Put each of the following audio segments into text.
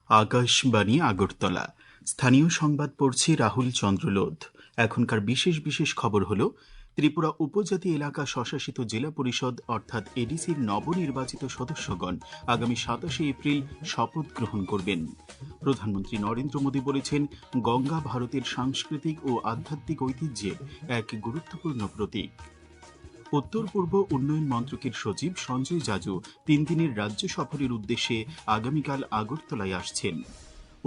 আকাশবাণী আগরতলা। স্থানীয় সংবাদ পড়ছি রাহুল চন্দ্রলোধ। এখনকার বিশেষ বিশেষ খবর হলো, ত্রিপুরা উপজাতি এলাকা স্বশাসিত জেলা পরিষদ অর্থাৎ এডিসির নবনির্বাচিত সদস্যগণ আগামী ২৭শে এপ্রিল শপথ গ্রহণ করবেন। প্রধানমন্ত্রী নরেন্দ্র মোদী বলেছেন, গঙ্গা ভারতের সাংস্কৃতিক ও আধ্যাত্মিক ঐতিহ্যের এক গুরুত্বপূর্ণ প্রতীক। উত্তর পূর্ব উন্নয়ন মন্ত্রকের সচিব সঞ্জয় জাজু ৩ দিনের রাজ্য সফরের উদ্দেশ্যে আগামীকাল আগরতলায় আসছেন।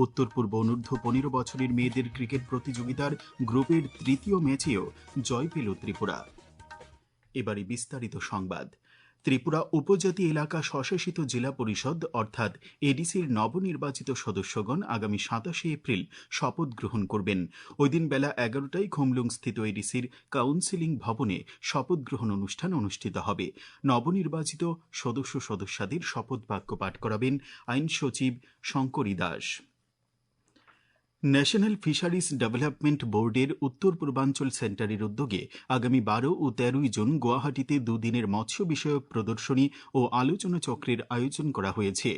উত্তর পূর্ব অনূর্ধ্ব ১৫ বছরের মেয়েদের ক্রিকেট প্রতিযোগিতার গ্রুপের তৃতীয় ম্যাচেও জয় পেল ত্রিপুরা। এবারে বিস্তারিত সংবাদ। ত্রিপুরা উপজাতি এলাকা স্বশাসিত জেলা পরিষদ অর্থাৎ এডিসির নবনির্বাচিত সদস্যগণ আগামী ২৭শে এপ্রিল শপথ গ্রহণ করবেন। ওই দিন বেলা ১১টায় খুমলুং স্থিত এডিসির কাউন্সিলিং ভবনে শপথ গ্রহণ অনুষ্ঠান অনুষ্ঠিত হবে। নবনির্বাচিত সদস্যদের শপথ বাক্য পাঠ করাবেন আইন সচিব Shankari Das. National fisheries development বোর্ডের উত্তর পূর্বাঞ্চল সেন্টারের উদ্যোগে আগামী ১২ ও ১৩ জুন গুয়াহাটিতে দুদিনের মৎস্য বিষয়ক প্রদর্শনী ও আলোচনা চক্রের আয়োজন করা হয়েছে।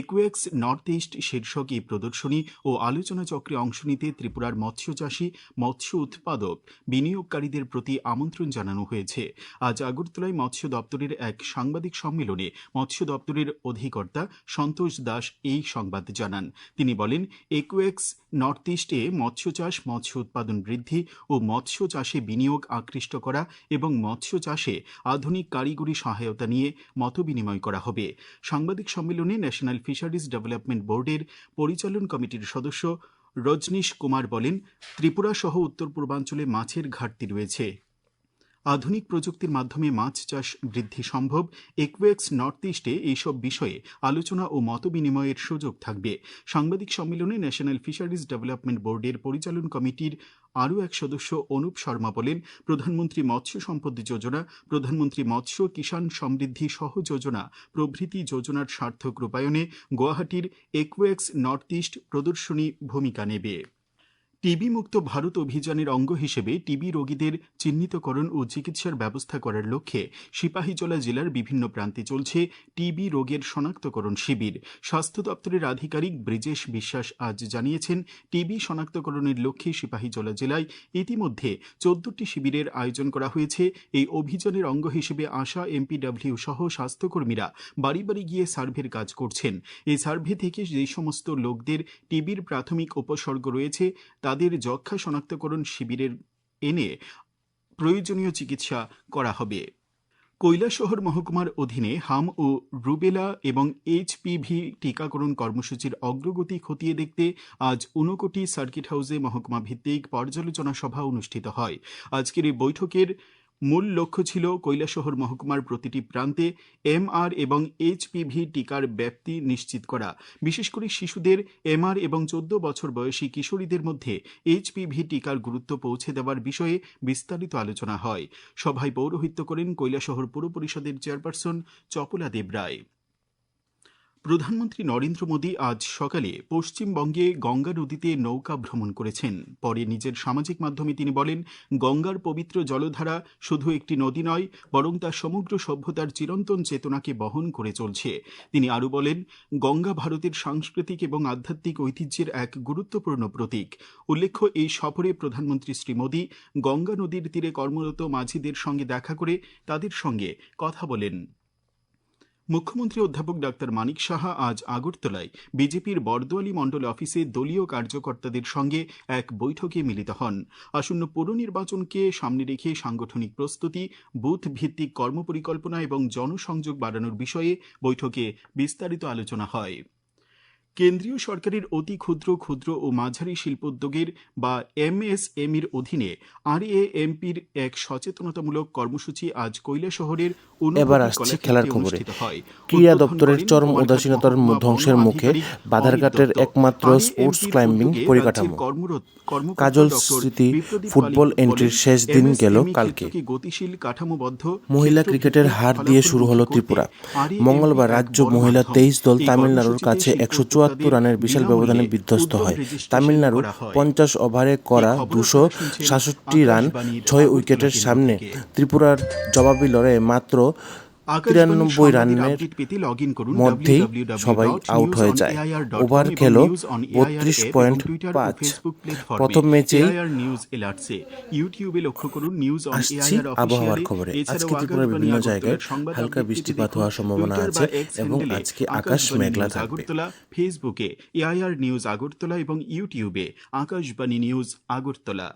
একুয়েক্স নর্থ ইস্ট শীর্ষক এই প্রদর্শনী ও আলোচনা চক্রে অংশ নিতে ত্রিপুরার মৎস্যচাষী, মৎস্য উৎপাদক, বিনিয়োগকারীদের প্রতি আমন্ত্রণ জানানো হয়েছে। আজ আগরতলায় মৎস্য দপ্তরের এক সাংবাদিক সম্মেলনে মৎস্য দপ্তরের অধিকর্তা সন্তোষ দাস এই সংবাদ জানান। তিনি বলেন, একুয়েক্স নর্থ ইস্টে মৎস্য চাষ, মৎস্য উৎপাদন বৃদ্ধি ও মৎস্য চাষে বিনিয়োগ আকৃষ্ট করা এবং মৎস্য চাষে আধুনিক কারিগরি সহায়তা নিয়ে মতবিনিময় করা হবে। সাংবাদিক সম্মেলনে ন্যাশনাল ফিশারিজ ডেভেলপমেন্ট বোর্ডের পরিচালন কমিটির সদস্য রজনীশ কুমার বলেন, ত্রিপুরা সহ উত্তর পূর্বাঞ্চলে মাছের ঘাটতি রয়েছে। আধুনিক প্রযুক্তির মাধ্যমে মাছ চাষ বৃদ্ধি সম্ভব। একুয়েক্স নর্থ ইস্টে এইসব বিষয়ে আলোচনা ও মতবিনিময়ের সুযোগ থাকবে। সাংবাদিক সম্মেলনে ন্যাশনাল ফিশারিজ ডেভেলপমেন্ট বোর্ডের পরিচালন কমিটির আরও এক সদস্য অনুপ শর্মা বলেন, প্রধানমন্ত্রী মৎস্য সম্পদ যোজনা, প্রধানমন্ত্রী মৎস্য কিষাণ সমৃদ্ধি সহ যোজনা প্রভৃতি যোজনার সার্থক রূপায়ণে গুয়াহাটির একুয়েক্স নর্থ ইস্ট প্রদর্শনী ভূমিকা নেবে। টিবি মুক্ত ভারত অভিযানের অঙ্গ হিসেবে টিবি রোগীদের চিহ্নিতকরণ ও চিকিৎসার ব্যবস্থা করার লক্ষ্যে সিপাহীজলা জেলার বিভিন্ন প্রান্তে চলছে টিবি রোগের শনাক্তকরণ শিবির। স্বাস্থ্য দপ্তরের আধিকারিক ব্রিজেশ বিশ্বাস আজ জানিয়েছেন, টিবি শনাক্তকরণের লক্ষ্যে সিপাহীজলা জেলায় ইতিমধ্যে ১৪টি শিবিরের আয়োজন করা হয়েছে। এই অভিযানের অঙ্গ হিসেবে আশা, এমপিডব্লিউ সহ স্বাস্থ্যকর্মীরা বাড়ি বাড়ি গিয়ে সার্ভের কাজ করছেন। এই সার্ভে থেকে যে সমস্ত লোকদের টিবির প্রাথমিক উপসর্গ রয়েছে তাদের যক্ষ্মা শনাক্তকরণ শিবিরে এনে প্রয়োজনীয় চিকিৎসা করা হবে। কৈলাসহর মহকুমার অধীনে হাম ও রুবেলা এবং এইচপিভি টিকাকরণ কর্মসূচির অগ্রগতি খতিয়ে দেখতে আজ ঊনকোটি সার্কিট হাউসে মহকুমা ভিত্তিক পর্যালোচনা সভা অনুষ্ঠিত হয়। আজকের এই বৈঠকের মূল লক্ষ্য ছিল কৈলাসহর মহকুমার প্রতিটি প্রান্তে এমআর এবং এইচপিভি টিকার ব্যাপ্তি নিশ্চিত করা। বিশেষ করে শিশুদের এমআর এবং ১৪ বছর বয়সী কিশোরীদের মধ্যে এইচপিভি টিকার গুরুত্ব পৌঁছে দেওয়ার বিষয়ে বিস্তারিত আলোচনা হয়। সভায় পৌরোহিত্য করেন কৈলাসহর পুর পরিষদের চেয়ারপারসন চপলা দেবরায়। প্রধানমন্ত্রী নরেন্দ্র মোদী আজ সকালে পশ্চিমবঙ্গে গঙ্গা নদীতে নৌকা ভ্রমণ করেছেন। পরে নিজের সামাজিক মাধ্যমে তিনি বলেন, গঙ্গার পবিত্র জলধারা শুধু একটি নদী নয়, বরং তা সমগ্র সভ্যতার চিরন্তন চেতনাকে বহন করে চলছে। তিনি আরও বলেন, গঙ্গা ভারতের সাংস্কৃতিক এবং আধ্যাত্মিক ঐতিহ্যের এক গুরুত্বপূর্ণ প্রতীক। উল্লেখ্য, এই সফরে প্রধানমন্ত্রী শ্রী মোদী গঙ্গা নদীর তীরে কর্মরত মাঝিদের সঙ্গে দেখা করে তাদের সঙ্গে কথা বলেন। মুখ্যমন্ত্রী অধ্যাপক ডাক্তার মানিক সাহা আজ আগরতলায় বিজেপির বরদোয়ালি মণ্ডল অফিসে দলীয় কার্যকর্তাদের সঙ্গে এক বৈঠকে মিলিত হন। আসন্ন পৌর নির্বাচনকে সামনে রেখে সাংগঠনিক প্রস্তুতি, বুথ ভিত্তিক কর্মপরিকল্পনা এবং জনসংযোগ বাড়ানোর বিষয়ে বৈঠকে বিস্তারিত আলোচনা হয়। কেন্দ্রীয় সরকারের অতি ক্ষুদ্র ও মাঝারি শিল্পোদ্যোগের বা এমএসএমইর অধীনে আরএএমপির এক সচেতনতামূলক কর্মসূচি আজ কৈলাসহরের এবার আসছে খেলার খবরে। ক্রীড়া দপ্তরের চরম উদাসীনতার ধ্বংসের মুখে বাধারঘাটের একমাত্র স্পোর্টস ক্লাইম্বিং পরিকাঠামো কাজল স্মৃতি ফুটবল এন্ট্রির শেষ দিন গেল কালকে। মহিলা ক্রিকেটের হার দিয়ে শুরু হলো ত্রিপুরা। মঙ্গলবার রাজ্য মহিলা 23 দল তামিলনাড়ুর কাছে 174 রানের বিশাল ব্যবধানে বিধ্বস্ত হয়। তামিলনাড়ু 50 ওভারে করা 267 রান 6 উইকেটের সামনে ত্রিপুরার জবাবি লড়াইয়ে মাত্র 93 রানের মধ্যেই সবাই আউট হয়ে যায়। ওভার খেল 32.5। প্রথম ম্যাচে আসছি আবহাওয়ার খবরে। আজকে ত্রিপুরার বিভিন্ন জায়গায় হালকা বৃষ্টিপাত হওয়ার সম্ভাবনা আছে এবং আজকে আকাশ মেঘলা থাকবে। আগরতলা, ফেসবুকে এআইআর নিউজ আগরতলা এবং ইউটিউবে আকাশবাণী নিউজ আগরতলা।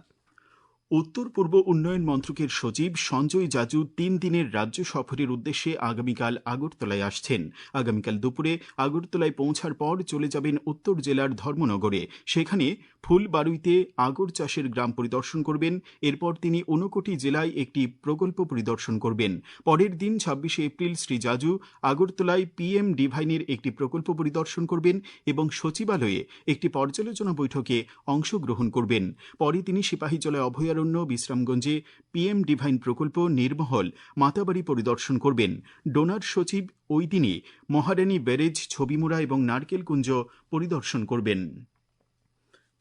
উত্তর পূর্ব উন্নয়ন মন্ত্রকের সচিব সঞ্জয় জাজু 3 দিনের রাজ্য সফরের উদ্দেশ্যে আগামীকাল আগরতলায় আসছেন। আগামীকাল দুপুরে আগরতলায় পৌঁছার পর চলে যাবেন উত্তর জেলার ধর্মনগরে। সেখানে ফুলবারুইতে আগর চাষের গ্রাম পরিদর্শন করবেন। এরপর তিনি ঊনকোটি জেলায় একটি প্রকল্প পরিদর্শন করবেন। পরের দিন 26শে এপ্রিল শ্রী জাজু আগরতলায় পিএম ডিভাইনের একটি প্রকল্প পরিদর্শন করবেন এবং সচিবালয়ে একটি পর্যালোচনা বৈঠকে অংশগ্রহণ করবেন। পরে তিনি সিপাহীজলা অভয়ারণ্য, বিশ্রামগঞ্জে পিএম ডিভাইন প্রকল্প, নির্মহল, মাতাবাড়ি পরিদর্শন করবেন। ডোনার সচিব ওই দিনই মহারানী ব্যারেজ, ছবিমুড়া এবং নারকেলকুঞ্জ পরিদর্শন করবেন।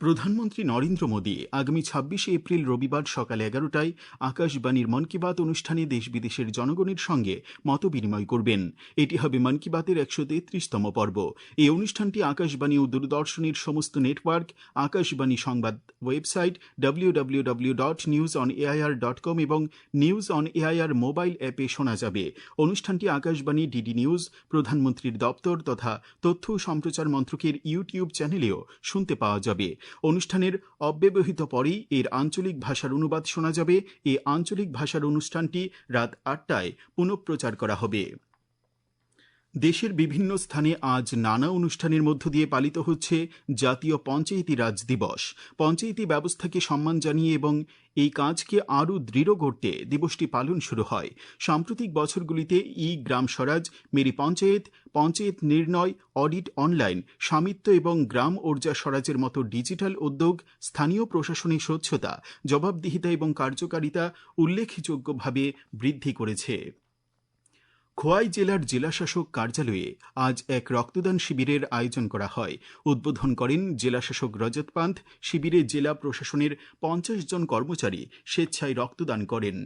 প্রধানমন্ত্রী নরেন্দ্র মোদী আগামী 26শে এপ্রিল রবিবার সকাল 11টায় আকাশবাণীর মন কি বাত অনুষ্ঠানে দেশ বিদেশের জনগণের সঙ্গে মতবিনিময় করবেন। এটি হবে মন কি বাতের 133তম পর্ব। এই অনুষ্ঠানটি আকাশবাণী ও দূরদর্শনের সমস্ত নেটওয়ার্ক, আকাশবাণী সংবাদ ওয়েবসাইট www.newsonair.com এবং নিউজ অন এআইআর মোবাইল অ্যাপে শোনা যাবে। অনুষ্ঠানটি আকাশবাণী, ডিডি নিউজ, প্রধানমন্ত্রীর দপ্তর তথা তথ্য ও সম্প্রচার মন্ত্রকের ইউটিউব চ্যানেলেও শুনতে পাওয়া যাবে। অনুষ্ঠানের অব্যবহিত পরেই এর আঞ্চলিক ভাষার অনুবাদ শোনা যাবে। এই আঞ্চলিক ভাষার অনুষ্ঠানটি রাত 8টায় পুনঃপ্রচার করা হবে। দেশের বিভিন্ন স্থানে আজ নানা অনুষ্ঠানের মধ্য দিয়ে পালিত হচ্ছে জাতীয় পঞ্চায়েতি রাজ দিবস। পঞ্চায়েতি ব্যবস্থাকে সম্মান জানিয়ে এবং এই কাজকে আরও দৃঢ় করতে দিবসটি পালন শুরু হয়। সাম্প্রতিক বছরগুলিতে ই গ্রাম স্বরাজ, মেরি পঞ্চায়েত, পঞ্চায়েত নির্ণয়, অডিট অনলাইন, স্বামিত্ব এবং গ্রাম ওর্জা স্বরাজের মতো ডিজিটাল উদ্যোগ স্থানীয় প্রশাসনের স্বচ্ছতা, জবাবদিহিতা এবং কার্যকারিতা উল্লেখযোগ্যভাবে বৃদ্ধি করেছে। খোয়াই জেলার জেলাশাসক কার্যালয়ে আজ এক রক্তদান শিবিরের আয়োজন করা হয়। উদ্বোধন করেন জেলাশাসক রজত পান্থ। শিবিরে জেলা প্রশাসনের 50 জন কর্মচারী স্বেচ্ছায় রক্তদান করেন।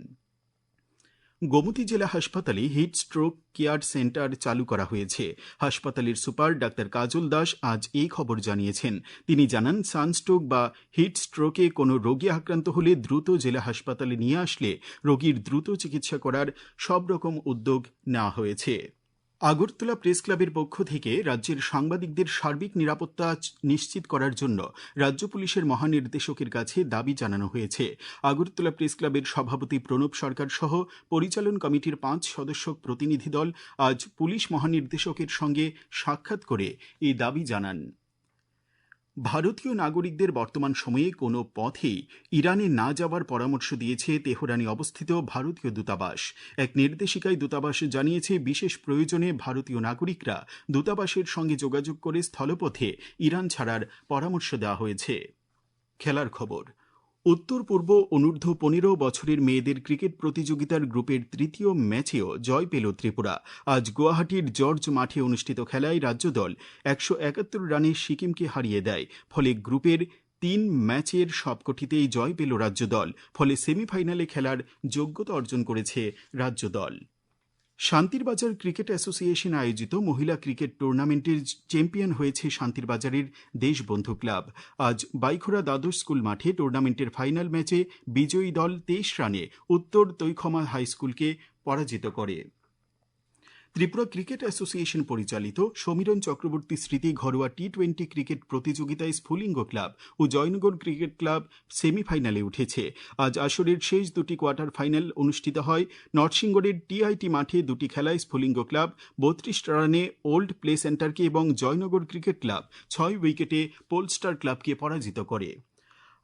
গোমতী জেলা হাসপাতালে হিট স্ট্রোক কেয়ার সেন্টার চালু করা হয়েছে। হাসপাতালের সুপার ডাক্তার কাজল দাস আজ এই খবর জানিয়েছেন। তিনি জানান, সানস্ট্রোক বা হিট স্ট্রোকে কোনো রোগী আক্রান্ত হলে দ্রুত জেলা হাসপাতালে নিয়ে আসলে রোগীর দ্রুত চিকিৎসা করার সব রকম উদ্যোগ নেওয়া হয়েছে। আগরতলা প্রেস ক্লাবের পক্ষ থেকে রাজ্যের সাংবাদিকদের সার্বিক নিরাপত্তা নিশ্চিত করার জন্য রাজ্য পুলিশের মহানির্দেশকের কাছে দাবি জানানো হয়েছে। আগরতলা প্রেস ক্লাবের সভাপতি প্রণব সরকার সহ পরিচালন কমিটির 5 সদস্য প্রতিনিধি দল আজ পুলিশ মহানির্দেশকের সঙ্গে সাক্ষাৎ করে এই দাবি জানান। ভারতীয় নাগরিকদের বর্তমান সময়ে কোনো পথেই ইরানে না যাওয়ার পরামর্শ দিয়েছে তেহরানে অবস্থিত ভারতীয় দূতাবাস। এক নির্দেশিকায় দূতাবাস জানিয়েছে, বিশেষ প্রয়োজনে ভারতীয় নাগরিকরা দূতাবাসের সঙ্গে যোগাযোগ করে স্থলপথে ইরান ছাড়ার পরামর্শ দেওয়া হয়েছে। খেলার খবর। উত্তর পূর্ব অনূর্ধ্ব 15 বছরের মেয়েদের ক্রিকেট প্রতিযোগিতার গ্রুপের তৃতীয় ম্যাচেও জয় পেল ত্রিপুরা। আজ গুয়াহাটির জর্জ মাঠে অনুষ্ঠিত খেলায় রাজ্য দল 171 রানে সিকিমকে হারিয়ে দেয়। ফলে গ্রুপের 3 ম্যাচের সবকটিতেই জয় পেল রাজ্য দল। ফলে সেমিফাইনালে খেলার যোগ্যতা অর্জন করেছে রাজ্য দল। শান্তিরবাজার ক্রিকেট অ্যাসোসিয়েশন আয়োজিত মহিলা ক্রিকেট টুর্নামেন্টের চ্যাম্পিয়ন হয়েছে শান্তিরবাজারের দেশবন্ধু ক্লাব। আজ বাইখোড়া দ্বাদশ স্কুল মাঠে টুর্নামেন্টের ফাইনাল ম্যাচে বিজয়ী দল 23 রানে উত্তর তৈখমা হাই স্কুলকে পরাজিত করে। ত্রিপুরা ক্রিকেট অ্যাসোসিয়েশন পরিচালিত সমীরণ চক্রবর্তী স্মৃতি ঘরোয়া টি20 ক্রিকেট প্রতিযোগিতায় স্ফুলিঙ্গ ক্লাব ও জয়নগর ক্রিকেট ক্লাব সেমিফাইনালে উঠেছে। আজ আসরের শেষ দুটি কোয়ার্টার ফাইনাল অনুষ্ঠিত হয়। নরসিংগড়ের টিআইটি মাঠে দুটি খেলায় স্ফুলিঙ্গ ক্লাব 32 রানে ওল্ড প্লে সেন্টারকে এবং জয়নগর ক্রিকেট ক্লাব 6 উইকেটে পোলস্টার ক্লাবকে পরাজিত করে।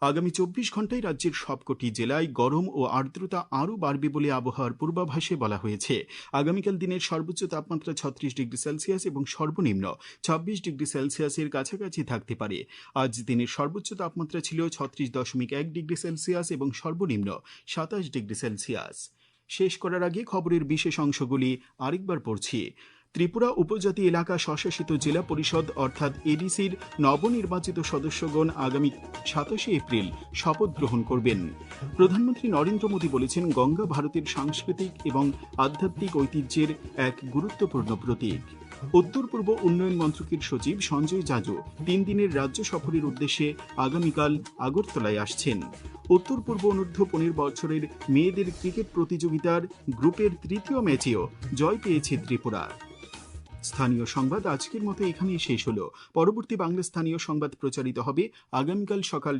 আগামী 24 ঘণ্টায় রাজ্যের সবকটি জেলায় গরম ও আর্দ্রতা আরও বাড়বে বলে আবহাওয়ার পূর্বাভাসে বলা হয়েছে। আগামীকাল দিনের সর্বোচ্চ তাপমাত্রা 36 ডিগ্রি সেলসিয়াস এবং সর্বনিম্ন 26 ডিগ্রি সেলসিয়াসের কাছাকাছি থাকতে পারে। আজ দিনের সর্বোচ্চ তাপমাত্রা ছিল 36.1 ডিগ্রি সেলসিয়াস এবং সর্বনিম্ন 27 ডিগ্রি সেলসিয়াস। শেষ করার আগে খবরের বিশেষ অংশগুলি আরেকবার পড়ছি। ত্রিপুরা উপজাতি এলাকা স্বশাসিত জেলা পরিষদ অর্থাৎ এডিসির নবনির্বাচিত সদস্যগণ আগামী ২৭ এপ্রিল শপথ গ্রহণ করবেন। প্রধানমন্ত্রী নরেন্দ্র মোদী বলেছেন, গঙ্গা ভারতের সাংস্কৃতিক এবং আধ্যাত্মিক ঐতিহ্যের এক গুরুত্বপূর্ণ প্রতীক। উত্তর পূর্ব উন্নয়ন মন্ত্রকের সচিব সঞ্জয় জাজু ৩ দিনের রাজ্য সফরের উদ্দেশ্যে আগামীকাল আগরতলায় আসছেন। উত্তর পূর্ব অনূর্ধ্ব ১৫ বছরের মেয়েদের ক্রিকেট প্রতিযোগিতার গ্রুপের তৃতীয় ম্যাচেও জয় পেয়েছে ত্রিপুরা। স্থানীয় সংবাদ আজকের মতো এখানেই শেষ হলো। পরবর্তী বাংলা স্থানীয় সংবাদ প্রচারিত হবে আগামীকাল সকাল